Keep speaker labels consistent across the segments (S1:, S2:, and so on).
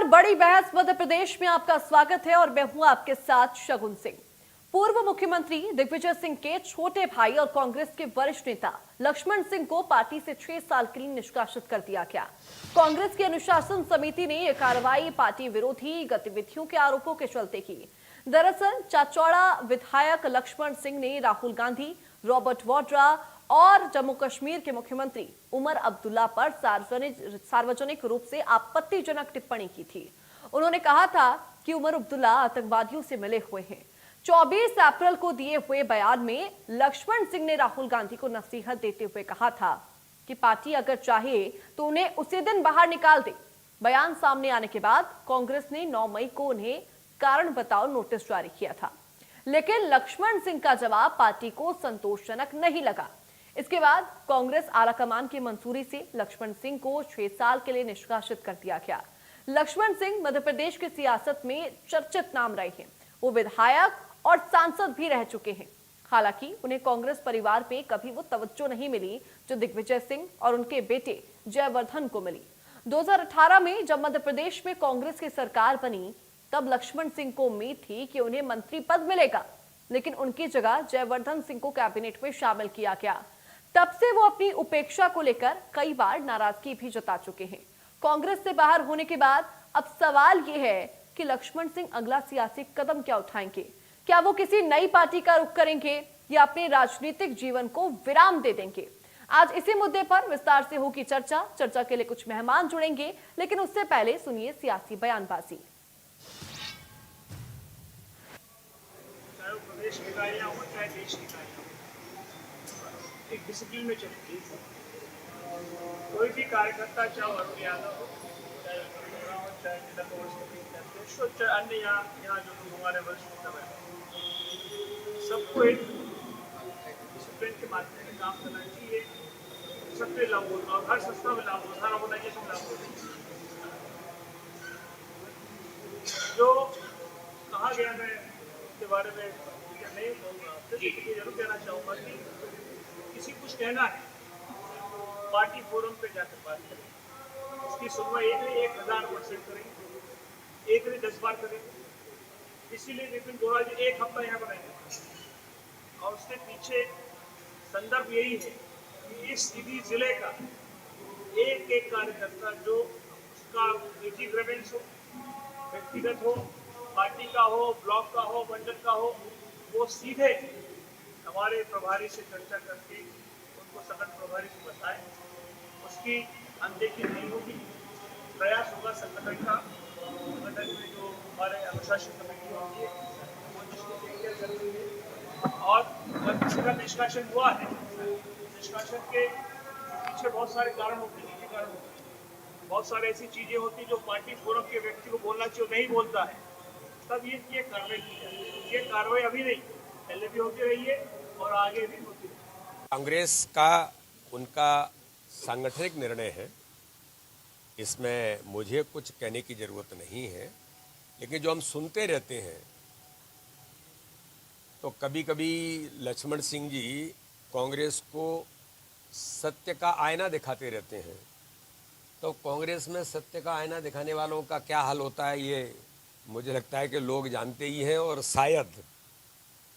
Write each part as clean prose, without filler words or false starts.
S1: नमस्कार, बड़ी बहस मध्य प्रदेश में आपका स्वागत है और मैं हूं आपके साथ शगुन सिंह। पूर्व मुख्यमंत्री दिग्विजय सिंह के छोटे भाई और कांग्रेस के वरिष्ठ नेता लक्ष्मण सिंह को पार्टी से 6 साल के लिए निष्कासित कर दिया गया। कांग्रेस की अनुशासन समिति ने यह कार्रवाई पार्टी विरोधी गतिविधियों के आरोपों के चलते की। दरअसल चाचौड़ा विधायक लक्ष्मण सिंह ने राहुल गांधी, रॉबर्ट वाड्रा और जम्मू कश्मीर के मुख्यमंत्री उमर अब्दुल्ला पर सार्वजनिक रूप से आपत्तिजनक टिप्पणी की थी। उन्होंने कहा था कि उमर अब्दुल्ला आतंकवादियों से मिले हुए हैं। 24 अप्रैल को दिए हुए बयान में लक्ष्मण सिंह ने राहुल गांधी को नसीहत देते हुए कहा था कि पार्टी अगर चाहे तो उन्हें उसी दिन बाहर निकाल दे। बयान सामने आने के बाद कांग्रेस ने 9 मई को उन्हें कारण बताओ नोटिस जारी किया था, लेकिन लक्ष्मण सिंह का जवाब पार्टी को संतोषजनक नहीं लगा। इसके बाद कांग्रेस आलाकमान की मंजूरी से लक्ष्मण सिंह को 6 साल के लिए निष्कासित कर दिया गया। लक्ष्मण सिंह मध्य प्रदेश की सियासत में चर्चित नाम रहे हैं। वो विधायक और सांसद भी रह चुके हैं। हालांकि उन्हें कांग्रेस परिवार पे कभी वो तवज्जो नहीं मिली जो दिग्विजय सिंह और उनके बेटे जयवर्धन को मिली। 2018 में जब मध्य प्रदेश में कांग्रेस की सरकार बनी तब लक्ष्मण सिंह को उम्मीद थी कि उन्हें मंत्री पद मिलेगा, लेकिन उनकी जगह जयवर्धन सिंह को कैबिनेट में शामिल किया गया। तब से वो अपनी उपेक्षा को लेकर कई बार नाराजगी भी जता चुके हैं। कांग्रेस से बाहर होने के बाद अब सवाल ये है कि लक्ष्मण सिंह अगला सियासी कदम क्या उठाएंगे। क्या वो किसी नई पार्टी का रुख करेंगे या अपने राजनीतिक जीवन को विराम दे देंगे? आज इसी मुद्दे पर विस्तार से होगी चर्चा के लिए कुछ मेहमान जुड़ेंगे, लेकिन उससे पहले सुनिए सियासी बयानबाजी।
S2: चाहे वो प्रदेश की गाड़ियां हो चाहे देश की गाड़ियां हो, एक डिसिप्लिन में चलती है। कोई भी कार्यकर्ता, चाहे अरुण यादव हो, चाहे अरुण हो, चाहे जिला कांग्रेस कमेटी अध्यक्ष हो, चाहे अन्य यहाँ जो लोग हमारे वरिष्ठ नेता हैं, सबको एक डिसिप्लिन के माध्यम से काम करना चाहिए। सबके लागू होता और हर संस्था में लागू होता, हर ऑर्गेनाइजेशन में लागू होता। जो कहा गया, मैं के बारे में नहीं कहूँगा आपसे, लेकिन ये जरूर कहना चाहूँगा कि किसी कुछ कहना है पार्टी फोरम पे जाकर बात करें। इसकी सुनवाई एक नहीं 1000% करेंगे, एक नहीं 10 बार करेंगे। इसीलिए विपिन गोयल जी 1 हफ्ता यहाँ बनाएंगे और उसके पीछे संदर्भ यही है कि इस सीधी जिले का एक एक कार्यकर्ता जो उसका निजी ग्रेवेंस हो, व्यक्तिगत हो, पार्टी का हो, ब्लॉक का हो, मंडल का हो, वो सीधे हमारे प्रभारी से चर्चा करके उनको सदन प्रभारी से बताएं। उसकी अनदेखी नहीं होगी। प्रयास होगा संगठन का, संगठन में जो हमारे अनुशासन कमेटी होती है वो जिसको टेक करती है। और अगर किसी का निष्कासन हुआ है, निष्कासन के पीछे बहुत सारे कारण होते हैं, निजी कारण होते हैं, बहुत सारी ऐसी चीजें होती जो पार्टी फोरम के व्यक्ति को बोलना चाहिए, नहीं बोलता है, तब ये कार्रवाई की जाए। ये कार्रवाई अभी नहीं, पहले भी होती रही है और आगे भी होती रहेगी।
S3: कांग्रेस का उनका सांगठनिक निर्णय है, इसमें मुझे कुछ कहने की जरूरत नहीं है। लेकिन जो हम सुनते रहते हैं तो कभी कभी लक्ष्मण सिंह जी कांग्रेस को सत्य का आईना दिखाते रहते हैं। तो कांग्रेस में सत्य का आईना दिखाने वालों का क्या हाल होता है, ये मुझे लगता है कि लोग जानते ही हैं और शायद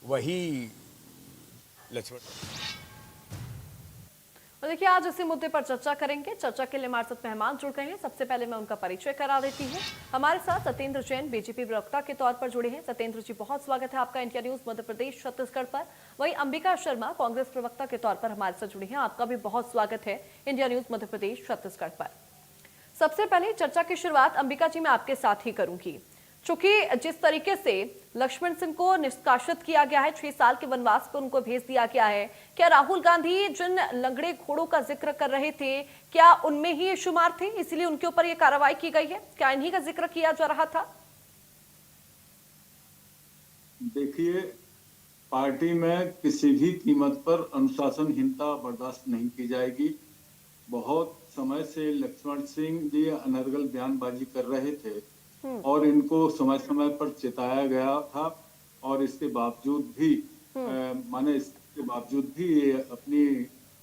S3: वही लक्ष्मण।
S1: तो देखिए, आज इसी मुद्दे पर चर्चा करेंगे। चर्चा के लिए हमारे साथ मेहमान जुड़ गए हैं। सबसे पहले मैं उनका परिचय करा देती हूँ। हमारे साथ सत्येंद्र जैन बीजेपी प्रवक्ता के तौर पर जुड़े हैं। सत्येंद्र जी, बहुत स्वागत है आपका इंडिया न्यूज मध्य प्रदेश छत्तीसगढ़ पर। वहीं अंबिका शर्मा कांग्रेस प्रवक्ता के तौर पर हमारे साथ जुड़ी हैं। आपका भी बहुत स्वागत है इंडिया न्यूज मध्य प्रदेश छत्तीसगढ़ पर। सबसे पहले चर्चा की शुरुआत अंबिका जी मैं आपके साथ ही करूंगी। चूंकि जिस तरीके से लक्ष्मण सिंह को निष्कासित किया गया है, 6 साल के वनवास पर उनको भेज दिया गया है, क्या राहुल गांधी जिन लंगड़े घोड़ों का जिक्र कर रहे थे, क्या उनमें ही ये शुमार थे, इसलिए उनके ऊपर ये कार्रवाई की गई है? क्या इन्हीं का जिक्र किया जा रहा था?
S4: देखिए, पार्टी में किसी भी कीमत पर अनुशासनहीनता बर्दाश्त नहीं की जाएगी। बहुत समय से लक्ष्मण सिंह जी अनर्गल बयानबाजी कर रहे थे और इनको समय समय पर चिताया गया था और इसके बावजूद भी इसके बावजूद भी ये अपनी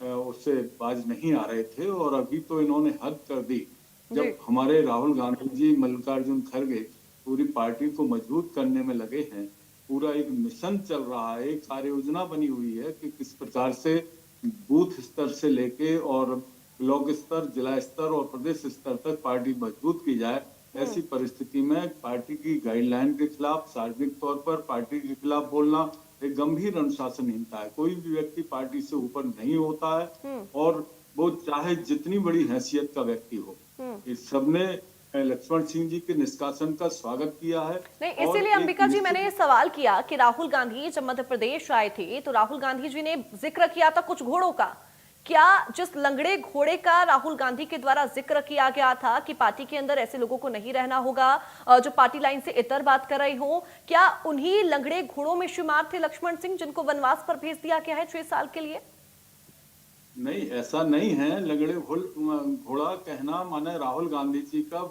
S4: उससे बाज नहीं आ रहे थे। और अभी तो इन्होंने हद कर दी
S1: जी।
S4: जब हमारे राहुल गांधी जी, मल्लिकार्जुन खड़गे पूरी पार्टी को मजबूत करने में लगे हैं, पूरा एक मिशन चल रहा है, एक कार्य योजना बनी हुई है कि किस प्रकार से बूथ स्तर से लेके और ब्लॉक स्तर, जिला स्तर और प्रदेश स्तर तक पार्टी मजबूत की जाए। ऐसी परिस्थिति में पार्टी की गाइडलाइन के खिलाफ, सार्वजनिक तौर पर पार्टी के खिलाफ बोलना एक गंभीर अनुशासनहीनता है। कोई भी व्यक्ति पार्टी से ऊपर नहीं होता है और वो चाहे जितनी बड़ी हैसियत का व्यक्ति हो। इस सबने लक्ष्मण सिंह जी के निष्कासन का स्वागत किया है।
S1: नहीं,
S4: और
S1: इसीलिए
S4: एक
S1: अंबिका जी
S4: निश्चित-
S1: मैंने ये सवाल किया कि राहुल गांधी जब मध्य प्रदेश आए थे तो राहुल गांधी जी ने जिक्र किया था कुछ घोड़ों का। क्या जिस लंगड़े घोड़े का राहुल गांधी के द्वारा जिक्र किया गया था कि पार्टी के अंदर ऐसे लोगों को नहीं रहना होगा जो पार्टी लाइन से इतर बात कर रही हो, क्या उन्हीं लंगड़े घोड़ों में शुमार थे लक्ष्मण सिंह जिनको वनवास पर भेज दिया गया है 6 साल के लिए?
S4: नहीं, ऐसा नहीं है। लगड़े घोड़ा कहना माने राहुल गांधी जी का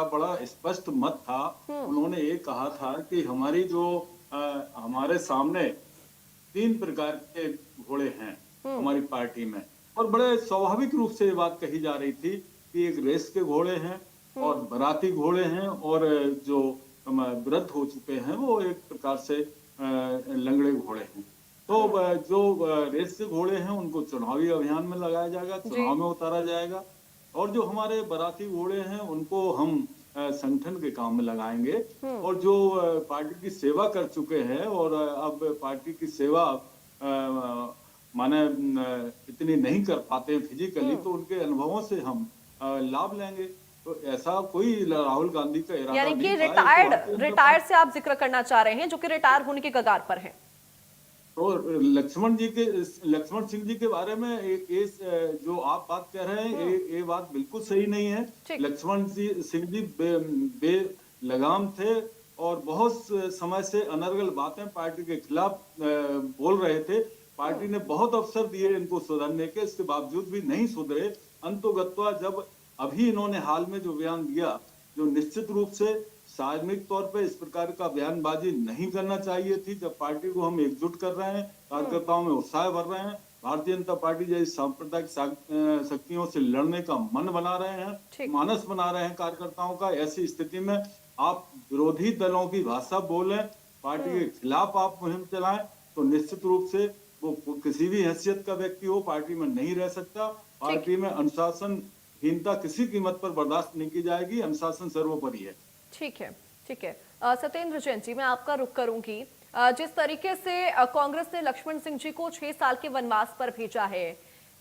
S4: बड़ा स्पष्ट मत था। उन्होंने ये कहा था कि हमारी जो हमारे सामने 3 प्रकार के घोड़े हैं हमारी पार्टी में, और बड़े स्वाभाविक रूप से ये बात कही जा रही थी कि एक रेस के घोड़े हैं और बराती घोड़े हैं, और जो वृद्ध हो चुके हैं वो एक प्रकार से लंगड़े घोड़े हैं। तो जो रेस के घोड़े हैं उनको चुनावी अभियान में लगाया जाएगा, चुनाव में उतारा जाएगा, और जो हमारे बराती घोड़े हैं उनको हम संगठन के काम में लगाएंगे। और जो पार्टी की सेवा कर चुके हैं और अब पार्टी की सेवा माने इतनी नहीं कर पाते फिजिकली, तो उनके अनुभवों से हम लाभ लेंगे। तो ऐसा कोई राहुल गांधी का इरादा
S1: यानी कि
S4: नहीं था।
S1: रिटायर्ड से आप जिक्र करना चाह रहे हैं, जो कि रिटायर होने के कगार पर हैं।
S4: तो लक्ष्मण सिंह जी के बारे में जो आप बात कह रहे हैं ये बात बिल्कुल सही नहीं है। लक्ष्मण सिंह जी बेलगाम थे और बहुत समय से अनर्गल बातें पार्टी के खिलाफ बोल रहे थे। पार्टी ने बहुत अवसर दिए इनको सुधरने के, इसके बावजूद भी नहीं सुधरे। अंतोगत्वा जब अभी इन्होंने हाल में जो बयान दिया, जो निश्चित रूप से सार्वजनिक तौर पे इस प्रकार का बयानबाजी नहीं करना चाहिए थी। जब पार्टी को हम एकजुट कर रहे हैं, कार्यकर्ताओं में उत्साह भर रहे हैं, भारतीय जनता पार्टी जैसी सांप्रदायिक शक्तियों से लड़ने का मन बना रहे हैं, मानस बना रहे हैं कार्यकर्ताओं का, ऐसी स्थिति में आप विरोधी दलों की भाषा बोलें, पार्टी के खिलाफ आप मुहिम चलाएं, तो निश्चित रूप से वो किसी भी हैसियत का व्यक्ति हो पार्टी में नहीं रह सकता। पार्टी में अनुशासनहीनता किसी कीमत पर बर्दाश्त नहीं की जाएगी। अनुशासन सर्वोपरि है।
S1: ठीक है, ठीक है। सत्येंद्र जैन जी, मैं आपका रुख करूंगी। जिस तरीके से कांग्रेस ने लक्ष्मण सिंह जी को 6 साल के वनवास पर भेजा है,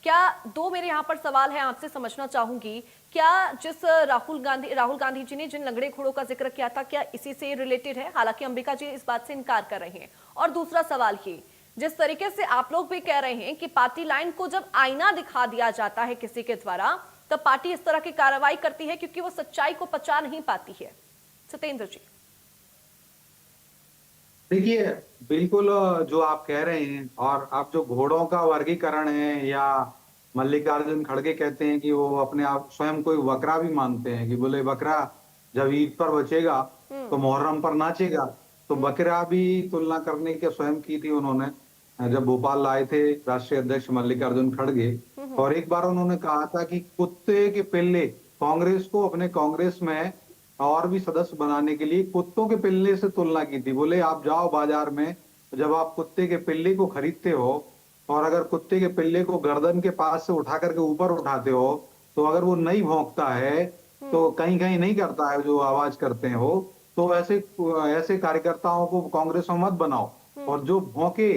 S1: क्या दो मेरे यहाँ पर सवाल है, आपसे समझना चाहूंगी। क्या जिस राहुल गांधी जी ने जिन लंगड़े घोड़ों का जिक्र किया था, क्या इसी से रिलेटेड है? हालांकि अंबिका जी इस बात से इनकार कर रहे हैं। और दूसरा सवाल ये, जिस तरीके से आप लोग भी कह रहे हैं कि पार्टी लाइन को जब आईना दिखा दिया जाता है किसी के द्वारा, तब पार्टी इस तरह की कार्रवाई करती है क्योंकि वो सच्चाई को पचा नहीं पाती है। सत्येंद्र जी,
S5: देखिए, बिल्कुल जो आप कह रहे हैं, और आप जो घोड़ों का वर्गीकरण है, या मल्लिकार्जुन खड़गे कहते हैं कि वो अपने आप स्वयं को बकरा भी मानते हैं, कि बोले बकरा जब ईद पर बचेगा तो मुहर्रम पर नाचेगा, तो बकरा भी तुलना करने के स्वयं की थी उन्होंने जब भोपाल लाए थे राष्ट्रीय अध्यक्ष मल्लिकार्जुन खड़गे। और एक बार उन्होंने कहा था कि कुत्ते के पिल्ले, कांग्रेस को अपने कांग्रेस में और भी सदस्य बनाने के लिए कुत्तों के पिल्ले से तुलना की थी। बोले आप जाओ बाजार में, जब आप कुत्ते के पिल्ले को खरीदते हो और अगर कुत्ते के पिल्ले को गर्दन के पास से उठा करके ऊपर उठाते हो, तो अगर वो नहीं भौंकता है तो कहीं कहीं नहीं करता है जो आवाज करते हो, तो ऐसे कार्यकर्ताओं को कांग्रेस में मत बनाओ, और जो भौंके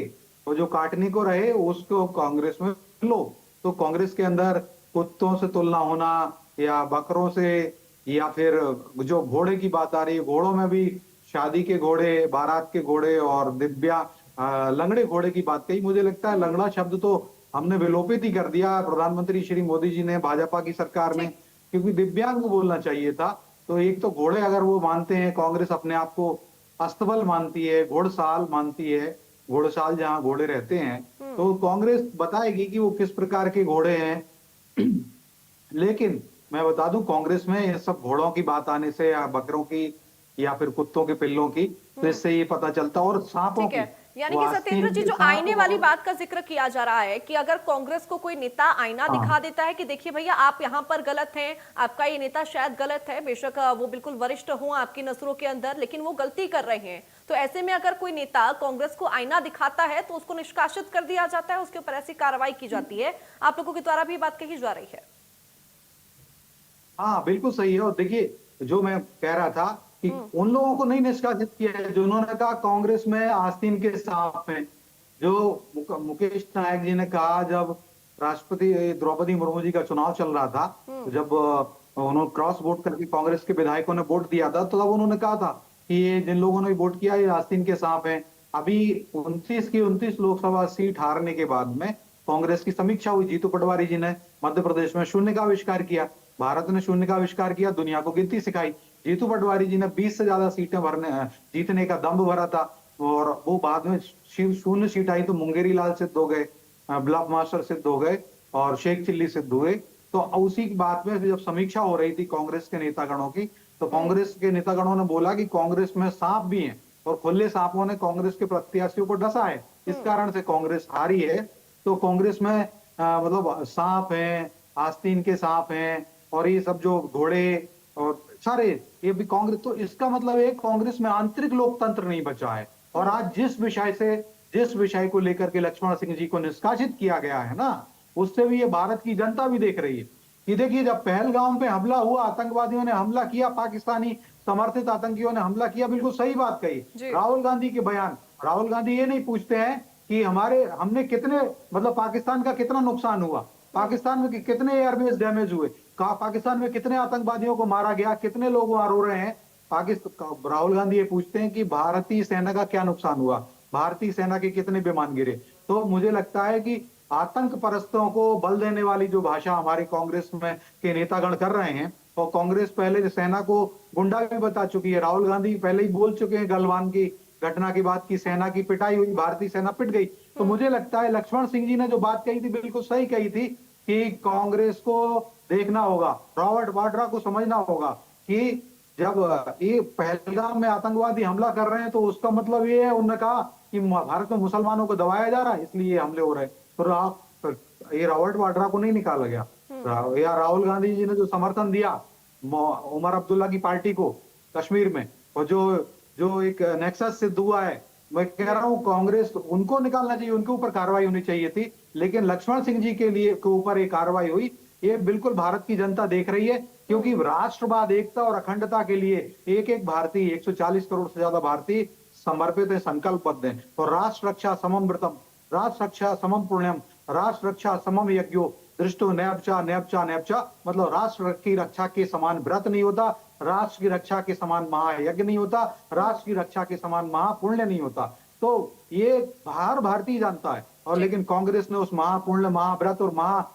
S5: और जो काटने को रहे उसको कांग्रेस में लो। तो कांग्रेस के अंदर कुत्तों से तुलना होना या बकरों से, या फिर जो घोड़े की बात आ रही है, घोड़ों में भी शादी के घोड़े, बारात के घोड़े और दिव्या लंगड़े घोड़े की बात कही। मुझे लगता है लंगड़ा शब्द तो हमने विलोपित ही कर दिया प्रधानमंत्री श्री मोदी जी ने, भाजपा की सरकार में, क्योंकि दिव्यांग को बोलना चाहिए था। तो एक तो घोड़े अगर वो मानते हैं, कांग्रेस अपने आप को अस्तबल मानती है, घोड़साल मानती है, घोड़साल जहां घोड़े रहते हैं, तो कांग्रेस बताएगी कि वो किस प्रकार के घोड़े हैं। लेकिन मैं बता दूं, कांग्रेस में ये सब घोड़ों की बात आने से, या बकरों की, या फिर कुत्तों के पिल्लों की, तो इससे ये पता चलता, और सांपों की,
S1: यानी
S5: वो
S1: कि
S5: आस्तीन
S1: सत्येंद्र जी,
S5: के
S1: जो
S5: साथ
S1: आईने वाली बात का जिक्र किया जा रहा है कि अगर कांग्रेस को कोई नेता आईना दिखा देता है कि देखिए भैया आप यहाँ पर गलत हैं, आपका ये नेता शायद गलत है, बेशक वो बिल्कुल वरिष्ठ हो आपकी नजरों के अंदर, लेकिन वो गलती कर रहे हैं, तो ऐसे में अगर कोई नेता कांग्रेस को आईना दिखाता है तो उसको निष्कासित कर दिया जाता है, उसके ऊपर ऐसी कार्रवाई की जाती है। आप लोगों के द्वारा भी बात कही जा रही है।
S5: हाँ बिल्कुल सही है। और देखिए, जो मैं कह रहा था कि उन लोगों को नहीं निष्कासित किया है जिन्होंने कहा कांग्रेस में आस्तीन के सांप हैं। जो मुकेश नायक जी ने कहा जब राष्ट्रपति द्रौपदी मुर्मू जी का चुनाव चल रहा था, तो जब उन्होंने क्रॉस वोट करके कांग्रेस के विधायकों ने वोट दिया था, तो तब उन्होंने कहा था कि ये जिन लोगों ने वोट किया ये आस्तीन के सांप हैं। अभी 29 की 29 लोकसभा सीट हारने के बाद में कांग्रेस की समीक्षा हुई। जीतू पटवारी जी ने मध्य प्रदेश में शून्य का आविष्कार किया, भारत ने शून्य का आविष्कार किया, दुनिया को गिनती सिखाई। जीतू पटवारी जी ने 20 से ज्यादा सीटें जीतने का दम्भ भरा था, और वो बाद में शून्य सीट आई तो मुंगेरी लाल सिद्ध हो गए, ब्लॉक मास्टर सिद्ध हो गए और शेख चिल्ली सिद्ध हुए। तो उसी बात में जब समीक्षा हो रही थी कांग्रेस के नेतागणों की, तो कांग्रेस के नेतागणों ने बोला कि कांग्रेस में सांप भी हैं और खुले सांपों ने कांग्रेस के प्रत्याशियों को डसा है, इस कारण से कांग्रेस हारी है। तो कांग्रेस में मतलब सांप हैं, आस्तीन के सांप हैं, और ये सब जो घोड़े और सारे ये भी कांग्रेस, तो इसका मतलब है कांग्रेस में आंतरिक लोकतंत्र नहीं बचा है। और आज जिस विषय को लेकर के लक्ष्मण सिंह जी को निष्कासित किया गया है ना, उससे भी ये भारत की जनता भी देख रही है कि देखिए जब पहलगाम पे हमला हुआ, आतंकवादियों ने हमला किया, पाकिस्तानी समर्थित आतंकियों ने हमला किया, बिल्कुल सही बात कही। राहुल गांधी के बयान, राहुल गांधी ये नहीं पूछते हैं कि हमने कितने मतलब पाकिस्तान का कितना नुकसान हुआ, पाकिस्तान में कितने एयरबेस डैमेज हुए, पाकिस्तान में कितने आतंकवादियों को मारा गया, कितने लोग वहां रो रहे हैं। पाकिस्तान राहुल गांधी ये पूछते हैं कि भारतीय सेना का क्या नुकसान हुआ, भारतीय सेना के कितने विमान गिरे। तो मुझे लगता है कि आतंक परस्तों को बल देने वाली जो भाषा हमारे कांग्रेस में के नेतागण कर रहे हैं, और कांग्रेस पहले सेना को गुंडा भी बता चुकी है। राहुल गांधी पहले ही बोल चुके हैं गलवान की घटना के बाद की सेना की पिटाई हुई, भारतीय सेना पिट गई। तो मुझे लगता है लक्ष्मण सिंह जी ने जो बात कही थी बिल्कुल सही कही थी कि कांग्रेस को देखना होगा, रॉबर्ट वाड्रा को समझना होगा कि जब ये पहलगाम में आतंकवादी हमला कर रहे हैं तो उसका मतलब ये है, उन्होंने कहा कि भारत में मुसलमानों को दबाया जा रहा है इसलिए हमले हो रहे हैं। तो ये रॉबर्ट वाड्रा को नहीं निकाला गया। या राहुल गांधी जी ने जो समर्थन दिया उमर अब्दुल्ला की पार्टी को कश्मीर में, और जो एक नेक्सस सिद्ध हुआ है, मैं कह रहा हूं कांग्रेस उनको निकालना चाहिए, उनके ऊपर कार्रवाई होनी चाहिए थी, लेकिन लक्ष्मण सिंह जी के ऊपर एक कार्रवाई हुई। ये बिल्कुल भारत की जनता देख रही है, क्योंकि राष्ट्रवाद, एकता और अखंडता के लिए एक एक भारतीय, 140 करोड़ से ज्यादा भारतीय समर्पित है, संकल्पबद्ध है। और राष्ट्र रक्षा समम व्रतम, राष्ट्र रक्षा समम पुण्यम, राष्ट्र रक्षा समम यज्ञो दृष्टो नैपचा नैपचा नैपचा, मतलब राष्ट्र की रक्षा के समान व्रत नहीं होता, राष्ट्र की रक्षा के समान महायज्ञ नहीं होता, राष्ट्र की रक्षा के समान महापुण्य नहीं होता। तो ये हर भारतीय जानता है, और लेकिन कांग्रेस ने उस महापुण्य, महाव्रत और महा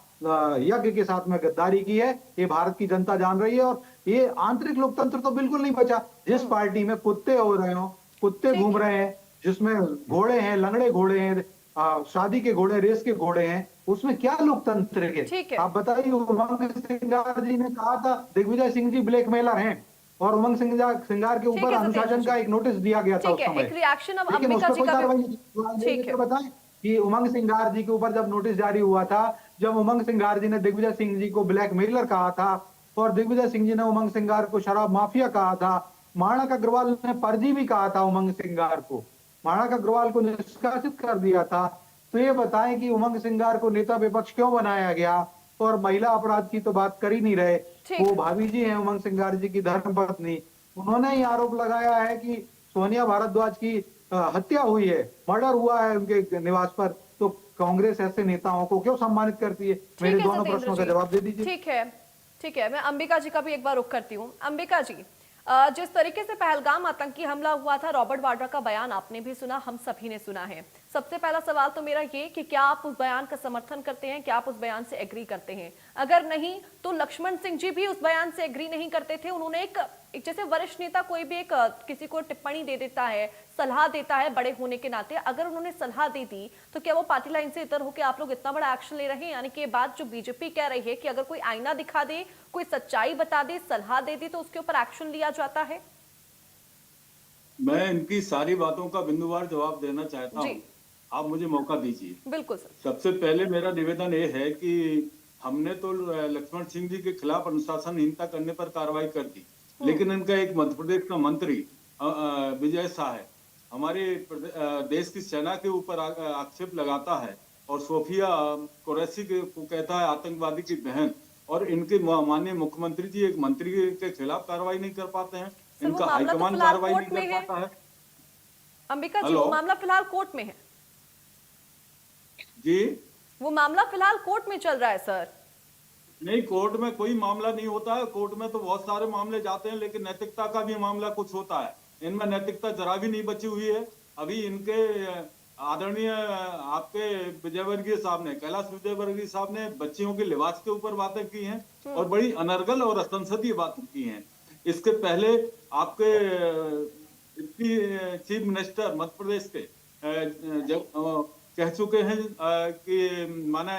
S5: यज्ञ के साथ में गद्दारी की है, ये भारत की जनता जान रही है। और ये आंतरिक लोकतंत्र तो बिल्कुल नहीं बचा। जिस पार्टी में कुत्ते हो रहे हो, कुत्ते घूम रहे हैं, जिसमें घोड़े हैं, लंगड़े घोड़े हैं, शादी के घोड़े, रेस के घोड़े हैं, उसमें क्या लोकतंत्र है? आप बताइए। उमंग सिंगार जी ने कहा था दिग्विजय सिंह जी ब्लैकमेलर हैं, और उमंग सिंगार के ऊपर अनुशासन का एक नोटिस दिया गया था उस समय,
S1: एक रिएक्शन अब
S5: लेकिन उस
S1: अंबिका
S5: पर
S1: जी
S5: कोई
S1: का
S5: कार्रवाई नहीं। बताएं कि उमंग सिंगार जी के ऊपर जब नोटिस जारी हुआ था, जब उमंग सिंगार जी ने दिग्विजय सिंह जी को ब्लैकमेलर कहा था, और दिग्विजय सिंह जी ने उमंग सिंगार को शराब माफिया कहा था, माणक अग्रवाल ने फर्जी भी कहा था उमंग सिंगार को, माणक अग्रवाल को निष्कासित कर दिया था। तो ये बताएं कि उमंग सिंगार को नेता विपक्ष क्यों बनाया गया? और महिला अपराध की तो बात कर ही नहीं रहे। वो भाभी जी हैं उमंग सिंगार जी की धर्मपत्नी, उन्होंने ही आरोप लगाया है कि सोनिया भारद्वाज की हत्या हुई है, मर्डर हुआ है उनके निवास पर। तो कांग्रेस ऐसे नेताओं को क्यों सम्मानित करती है? मेरे दोनों प्रश्नों का जवाब दे दीजिए।
S1: ठीक है, मैं अंबिका जी का भी एक बार रुख करती हूँ। अंबिका जी, जिस तरीके से पहलगाम आतंकी हमला हुआ था, रॉबर्ट वाड्रा का बयान आपने भी सुना, हम सभी ने सुना है। सबसे पहला सवाल तो मेरा ये कि क्या आप उस बयान का समर्थन करते हैं, क्या आप उस बयान से एग्री करते हैं? अगर नहीं तो लक्ष्मण सिंह जी भी उस बयान से एग्री नहीं करते थे। उन्होंने एक जैसे वरिष्ठ नेता कोई भी एक किसी को टिप्पणी दे देता है, सलाह देता है बड़े होने के नाते, अगर उन्होंने सलाह दे दी तो क्या वो पार्टी लाइन से इतर होकर आप लोग इतना बड़ा एक्शन ले रहे हैं? यानी कि ये बात जो बीजेपी कह रही है कि अगर कोई आईना दिखा दे, कोई सच्चाई बता दे, सलाह दे दी, तो उसके ऊपर एक्शन लिया जाता है।
S4: मैं इनकी सारी बातों का बिंदुवार जवाब देना चाहता
S1: जी।
S4: हूँ। आप मुझे मौका दीजिए।
S1: बिल्कुल सर।
S4: सबसे पहले मेरा निवेदन ये है कि हमने तो लक्ष्मण सिंह जी के खिलाफ अनुशासनहीनता करने पर कार्रवाई कर दी, लेकिन इनका एक मध्य प्रदेश का मंत्री विजय शाह है, हमारे देश की सेना के ऊपर आक्षेप लगाता है और सोफिया कुरैशी को कहता है आतंकवादी की बहन, और इनके माननीय मुख्यमंत्री जी एक मंत्री के खिलाफ कार्रवाई नहीं कर पाते हैं,
S1: सर, वो
S4: इनका
S1: मामला तो
S4: हाईकमान
S1: फिलहाल
S4: कार्रवाई
S1: कोर्ट
S4: नहीं
S1: में
S4: कर
S1: है।
S4: पाता है।
S1: अंबिका जी,
S4: हेलो?
S1: वो मामला फिलहाल कोर्ट में है।
S4: जी
S1: वो मामला फिलहाल कोर्ट में चल रहा है सर।
S4: नहीं, कोर्ट में कोई मामला नहीं होता है। कोर्ट में तो बहुत सारे मामले जाते हैं, लेकिन नैतिकता का भी मामला कुछ होता है। इनमें नैतिकता जरा भी नहीं बची हुई है। अभी इनके आदरणीय आपके विजयवर्गीय साहब ने, कैलाश विजयवर्गीय साहब ने बच्चियों के लिबास के ऊपर बातें की हैं और बड़ी अनर्गल और असंसदीय बातें की हैं। इसके पहले आपके चीफ मिनिस्टर मध्य प्रदेश के कह चुके हैं कि माने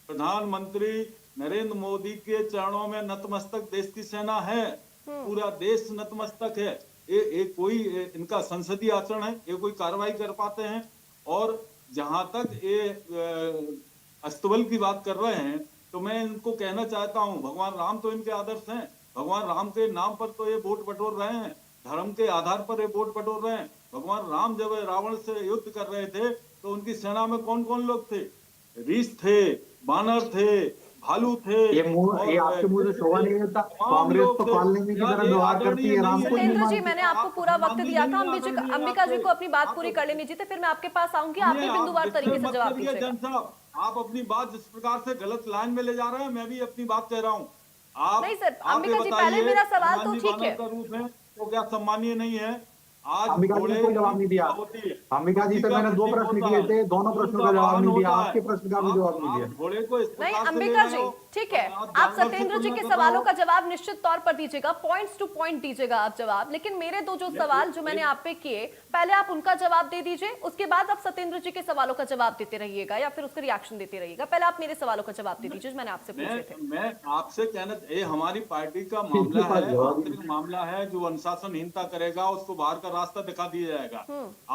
S4: प्रधानमंत्री नरेंद्र मोदी के चरणों में नतमस्तक देश की सेना है, पूरा देश नतमस्तक है। ये कोई इनका संसदीय आचरण है, ये कोई कार्रवाई कर पाते हैं? और जहां तक ये अस्तबल की बात कर रहे हैं, तो मैं इनको कहना चाहता हूं, भगवान राम तो इनके आदर्श हैं। भगवान राम के नाम पर तो ये वोट बटोर रहे हैं, धर्म के आधार पर ये वोट बटोर रहे हैं। भगवान राम जब रावण से युद्ध कर रहे थे तो उनकी सेना में कौन कौन लोग थे? रीछ थे, बानर थे, भालू थे।
S5: ये आपके मुंह से शोभा नहीं देता। कांग्रेस तो पालने की तरह व्यवहार करती है, राम को नहीं
S1: सत्येंद्र जी,
S5: मानती।
S1: मैंने आपको पूरा वक्त दिया था। अंबिका जी को अपनी बात पूरी कर लेनी चाहिए, फिर मैं आपके पास आऊंगी, आप भी बिंदुवार तरीके से जवाब दीजिएगा।
S4: आप अपनी बात जिस प्रकार से गलत लाइन में ले जा रहे हैं, मैं भी अपनी बात कह रहा हूँ। आप
S1: नहीं सर,
S4: आप
S1: अंबिका
S4: ये
S1: जी,
S4: बताइए,
S1: पहले मेरा सवाल तो
S4: सम्मानीय
S1: ठीक है।
S4: मानव का रूप है तो क्या सम्मानीय नहीं है? आज
S5: अंबिका जी ने कोई जवाब नहीं दिया। अंबिका जी से मैंने 2 प्रश्न किए थे, दोनों प्रश्नों का जवाब नहीं दिया। आपके प्रश्न का भी जवाब नहीं दिया।
S4: घोड़े को इस
S1: नहीं
S4: प्रकार से
S1: अंबिका
S4: ले
S1: जी,
S4: रहे हो,
S1: ठीक है,
S4: और
S1: आप
S4: जानवर से
S1: सत्येंद्र जी के
S4: तुलना कर रहे
S1: सवालों
S4: हो।
S1: का जवाब निश्चित तौर पर दीजिएगा, पॉइंट्स टू पॉइंट दीजिएगा आप जवाब। लेकिन मेरे दो जो सवाल जो मैंने आप पे किए, पहले आप उनका जवाब दे दीजिए, उसके बाद आप सत्येंद्र जी के सवालों का जवाब देते रहिएगा या फिर उसका रिएक्शन देते रहिएगा। पहले आप मेरे सवालों का जवाब दे दीजिए जो मैंने आपसे पूछे थे।
S4: मैं आपसे कहना, ये हमारी पार्टी का मामला है, आंतरिक मामला है। जो अनुशासनहीनता करेगा उसको बाहर का रास्ता दिखा दिया जाएगा।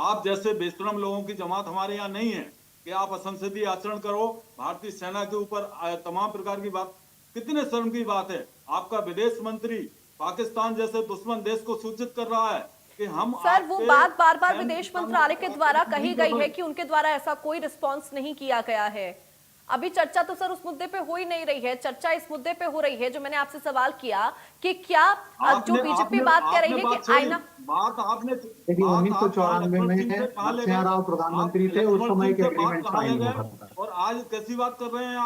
S4: आप जैसे बेशरम लोगों की जमात हमारे यहाँ नहीं है कि आप असंसदीय आचरण करो, भारतीय सेना के ऊपर तमाम प्रकार की बात। कितने शर्म की बात है, आपका विदेश मंत्री पाकिस्तान जैसे दुश्मन देश को सूचित कर रहा है कि हम
S1: सर, वो बात बार बार विदेश मंत्रालय के द्वारा कही गई है कि उनके द्वारा ऐसा कोई रिस्पॉन्स नहीं किया गया है। अभी चर्चा तो सर उस मुद्दे पे हो ही नहीं रही है, चर्चा इस मुद्दे पे हो रही है जो मैंने आपसे सवाल किया कि क्या जो बीजेपी बात कर रही है कि आईना
S4: बात आपने
S5: देखिए 1994 में नरसिंह राव प्रधानमंत्री थे, उस समय के एग्रीमेंट साइन हुआ था।
S4: और आज कैसी बात कर रहे हैं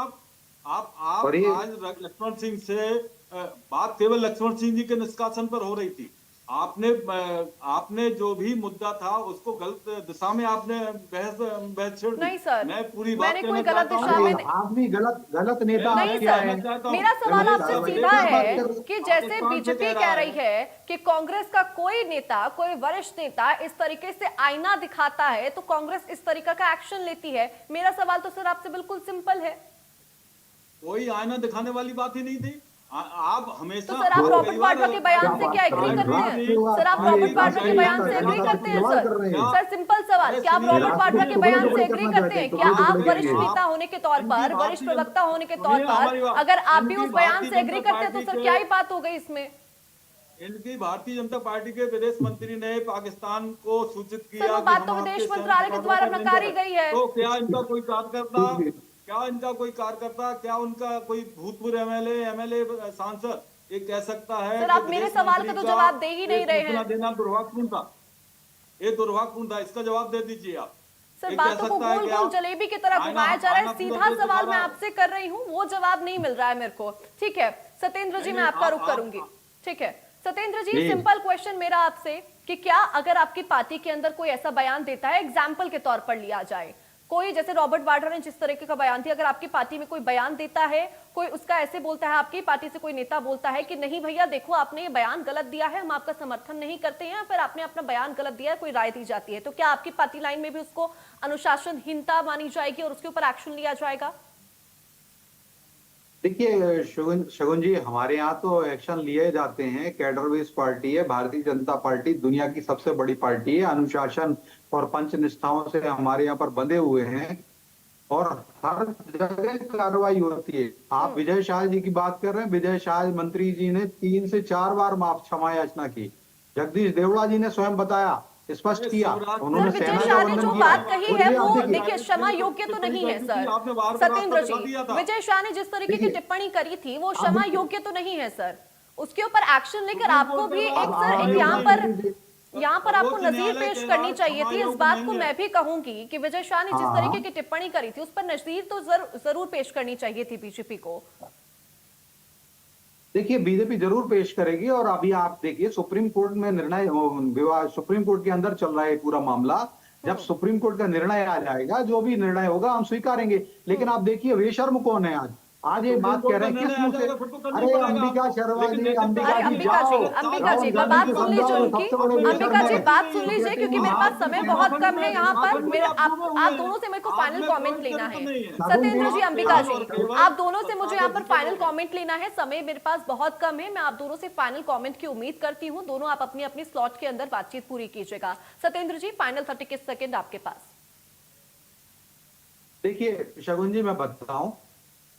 S4: आप
S5: और ये
S4: आज लक्ष्मण सिंह से बात केवल लक्ष्मण सिंह जी के निष्कासन पर हो रही थी। आपने जो भी मुद्दा था उसको गलत दिशा में आपने बहस छेड़ दी।
S1: नहीं सर,
S4: मैं पूरी बात
S1: मैंने कोई
S4: कहना
S1: गलत
S4: चाहता
S1: दिशा
S4: हूं।
S1: में
S5: आदमी गलत नेता
S1: नहीं
S5: क्या
S1: सर,
S5: है?
S1: मेरा सवाल आपसे सीधा है कि जैसे
S4: पाकिस्तान से
S1: बीजेपी
S4: कह
S1: कह
S4: रहा
S1: रही है कि कांग्रेस का कोई नेता, कोई वरिष्ठ नेता इस तरीके से आईना दिखाता है तो कांग्रेस इस तरीके का एक्शन लेती है। मेरा सवाल तो सर आपसे बिल्कुल सिंपल है।
S4: कोई आईना दिखाने वाली बात ही नहीं थी। आप हमेशा
S1: तो सर आप रॉबर्ट वाड्रा के बयान से क्या एग्री करते हैं? सर आप रॉबर्ट वाड्रा के बयान से एग्री करते हैं? सर सिंपल सवाल, क्या आप रॉबर्ट वाड्रा के बयान से एग्री करते हैं? क्या आप वरिष्ठ नेता होने के तौर पर, वरिष्ठ प्रवक्ता होने के तौर पर, अगर आप भी उस बयान से एग्री करते हैं तो सर क्या ही बात हो गई इसमें?
S4: इनकी भारतीय जनता पार्टी के विदेश मंत्री ने पाकिस्तान को सूचित किया
S1: सर वो
S4: कि
S1: बात
S4: हम
S1: तो
S4: आपके
S1: विदेश
S4: सैन्य
S1: मंत्रालय के द्वारा
S4: कार्यों
S1: नकारी
S4: पर
S1: गई है।
S4: तो क्या इनका कोई कार्यकर्ता, क्या उनका कोई भूतपूर्व एमएलए सांसद ये कह सकता है
S1: सर
S4: कि
S1: आप मेरे
S4: विदेश
S1: सवाल
S4: मंत्री
S1: का तो जवाब दे ही नहीं रहे
S4: सूचना
S1: हैं।
S4: देना दुर्भाग्यपूर्ण था। ये दुर्भाग्यपूर्ण था, इसका जवाब दे दीजिए आप।
S1: सर
S4: ये
S1: बातों
S4: कह
S1: को
S4: सकता है
S1: गोल
S4: कि
S1: गोल
S4: आप
S1: जलेबी की तरह घुमाया जा रहा है। सीधा सवाल मैं आपसे कर रही हूँ, वो जवाब नहीं मिल रहा है मेरे को। ठीक है सत्येंद्र जी, मैं आपका रुख करूंगी। ठीक है सत्येंद्र जी, सिंपल क्वेश्चन मेरा आपसे कि क्या अगर आपकी पार्टी के अंदर कोई ऐसा बयान देता है, एग्जाम्पल के तौर पर लिया जाए, कोई जैसे रॉबर्ट वाड्रा ने जिस तरीके का बयान दिया, अगर आपकी पार्टी में कोई बयान देता है, कोई उसका ऐसे बोलता है, आपकी पार्टी से कोई नेता बोलता है कि नहीं भैया देखो आपने ये बयान गलत दिया है, हम आपका समर्थन नहीं करते हैं, फिर आपने अपना बयान गलत दिया है, कोई राय दी जाती है, तो क्या आपकी पार्टी लाइन में भी उसको अनुशासनहीनता मानी जाएगी और उसके ऊपर एक्शन लिया जाएगा?
S5: देखिए शगुन जी, हमारे यहाँ तो एक्शन लिए जाते हैं। कैडर बेस्ड पार्टी है भारतीय जनता पार्टी, दुनिया की सबसे बड़ी पार्टी है। अनुशासन और पंच निष्ठाओं से हमारे यहाँ पर बंधे हुए हैं और हर जगह कार्रवाई होती है। आप विजय शाह जी की बात कर रहे हैं, विजय शाह मंत्री जी ने 3 से 4 बार माफ क्षमा याचना की। जगदीश देवड़ा जी ने स्वयं बताया, स्पष्ट किया, उन्होंने
S1: सर, विजय
S5: सेना का
S1: शाह ने
S5: वर्णन
S1: जो
S5: किया।
S1: बात कही
S5: और
S1: है
S5: ये आप
S1: वो
S5: देखिए,
S1: देखिए क्षमा योग्य तो नहीं है सर। सत्येंद्र जी, विजय शाह ने जिस तरीके की टिप्पणी करी थी वो क्षमा योग्य तो नहीं है सर। उसके ऊपर एक्शन लेकर आपको भी यहाँ पर आपको नजीर पेश करनी चाहिए थी। इस बात को मैं भी कहूंगी कि विजय शाह ने जिस तरीके की टिप्पणी करी थी उस पर नजरीर तो जरूर पेश करनी चाहिए थी बीजेपी को।
S5: देखिए बीजेपी जरूर पेश करेगी। और अभी आप देखिए सुप्रीम कोर्ट में निर्णय, विवाद सुप्रीम कोर्ट के अंदर चल रहा है पूरा मामला। जब सुप्रीम कोर्ट का निर्णय आ जाएगा, जो भी निर्णय होगा हम स्वीकारेंगे। लेकिन आप देखिए बेशर्म कौन है आज ये बात कह रहे हैं किस मुंह से? अरे अंबिका शर्मा जी, अंबिका जी जाओ,
S1: अंबिका जी
S5: राहुल
S1: बात
S5: गांधी
S1: सुन
S5: को
S1: लीजिए
S5: समझाओ,
S1: उनकी।
S5: सबसे बड़े बेशर्म
S1: अंबिका जी
S5: है।
S1: बात सुन लीजिए क्योंकि मेरे पास समय बहुत कम है यहाँ पर। मेरा आप दोनों से मेरे को फाइनल कमेंट लेना है। सत्येंद्र जी, अंबिका जी, आप दोनों से मुझे यहाँ पर फाइनल कमेंट लेना है। समय मेरे पास बहुत कम है। मैं आप दोनों से फाइनल कमेंट की उम्मीद करती हूँ। दोनों आप अपनी अपनी स्लॉट के अंदर बातचीत पूरी कीजिएगा। सत्येंद्र जी, फाइनल 30 सेकेंड आपके पास।
S5: देखिए शगुन जी, मैं बताऊं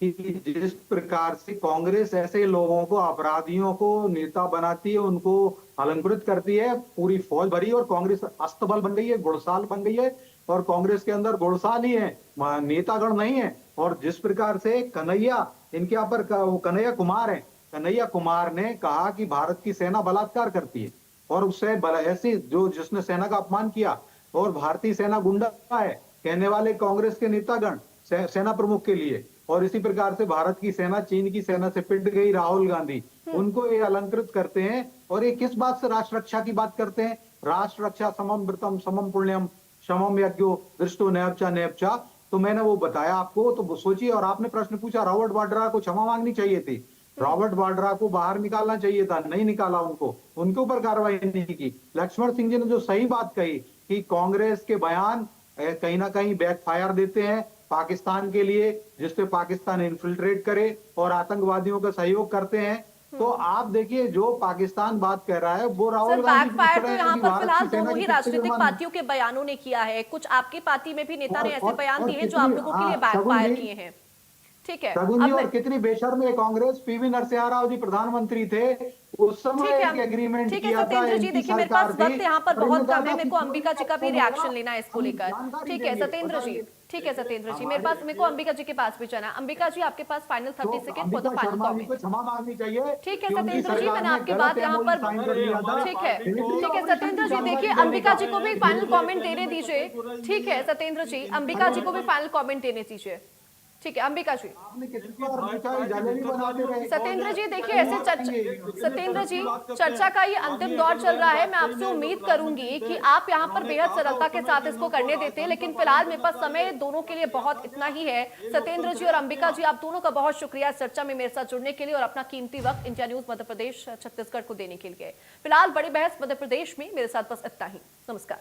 S5: कि जिस प्रकार से कांग्रेस ऐसे लोगों को, अपराधियों को नेता बनाती है, उनको अलंकृत करती है, पूरी फौज भरी और कांग्रेस अस्तबल बन गई है, घुड़साल बन गई है। और कांग्रेस के अंदर घुड़साल ही है, नेतागण नहीं है। और जिस प्रकार से कन्हैया, इनके यहाँ पर वो कन्हैया कुमार है, कन्हैया कुमार ने कहा कि भारत की सेना बलात्कार करती है और उससे ऐसी जो जिसने सेना का अपमान किया और भारतीय सेना गुंडा है कहने वाले कांग्रेस के नेतागण सेना प्रमुख के लिए। और इसी प्रकार से भारत की सेना चीन की सेना से पिट गई राहुल गांधी, उनको ये अलंकृत करते हैं। और ये किस बात से राष्ट्र रक्षा की बात करते हैं? राष्ट्र रक्षा समम व्रतम समम पुण्यम समम यज्ञो दृष्टो नैपचा नैपचा। तो मैंने वो बताया आपको, तो सोचिए। और आपने प्रश्न पूछा रॉबर्ट वाड्रा को क्षमा मांगनी चाहिए थी, रॉबर्ट वाड्रा को बाहर निकालना चाहिए था, नहीं निकाला उनको, उनके ऊपर कार्रवाई नहीं की। लक्ष्मण सिंह जी ने जो सही बात कही कि कांग्रेस के बयान कहीं ना कहीं बैकफायर देते हैं पाकिस्तान के लिए, जिससे पाकिस्तान इन्फिल्ट्रेट करे और आतंकवादियों का सहयोग करते हैं। तो आप देखिए जो पाकिस्तान बात कह रहा है वो राहुल गांधी
S1: बैकफायर तो यहाँ पर फिलहाल दोनों ही राजनीतिक पार्टियों के बयानों ने किया है। कुछ आपकी पार्टी में भी नेता ने ऐसे बयान दिए हैं जो आप लोगों के लिए बैकफायर किए हैं। ठीक है,
S5: शगुन जी, और कितनी बेशर्म है कांग्रेस। पीवी नरसिम्हा राव जी प्रधानमंत्री थे उस समय, एक एग्रीमेंट
S1: ठीक है
S5: किया था।
S1: सत्येंद्र जी, देखिए मेरे पास वक्त यहाँ पर बहुत कम है। मेरे को अंबिका जी का भी रिएक्शन लेना है इसको लेकर। ठीक है सत्येंद्र जी, ठीक है सत्येंद्र जी, मेरे को अंबिका जी के पास भी जाना है। अंबिका जी, आपके पास final 30 second for the final comment.
S5: क्षमा मांगनी चाहिए।
S1: ठीक है सत्येंद्र जी, मैंने आपकी बात यहाँ पर, ठीक है सत्येंद्र जी, देखिए अंबिका जी को भी फाइनल कमेंट देने दीजिए। ठीक है सत्येंद्र जी, अंबिका जी को भी फाइनल कमेंट देने दीजिए। ठीक है अंबिका जी। सत्येंद्र जी देखिए ऐसे सत्येंद्र जी, चर्चा का ये अंतिम दौर चल रहा है। मैं आपसे उम्मीद करूंगी कि आप यहाँ पर बेहद सरलता के साथ इसको करने देते हैं, लेकिन फिलहाल मेरे पास समय दोनों के लिए बहुत इतना ही है। सत्येंद्र जी और अंबिका जी, आप दोनों का बहुत शुक्रिया इस चर्चा में मेरे साथ जुड़ने के लिए और अपना कीमती वक्त इंडिया न्यूज मध्य प्रदेश छत्तीसगढ़ को देने के लिए। फिलहाल बड़ी बहस मध्य प्रदेश में मेरे साथ बस इतना ही। नमस्कार।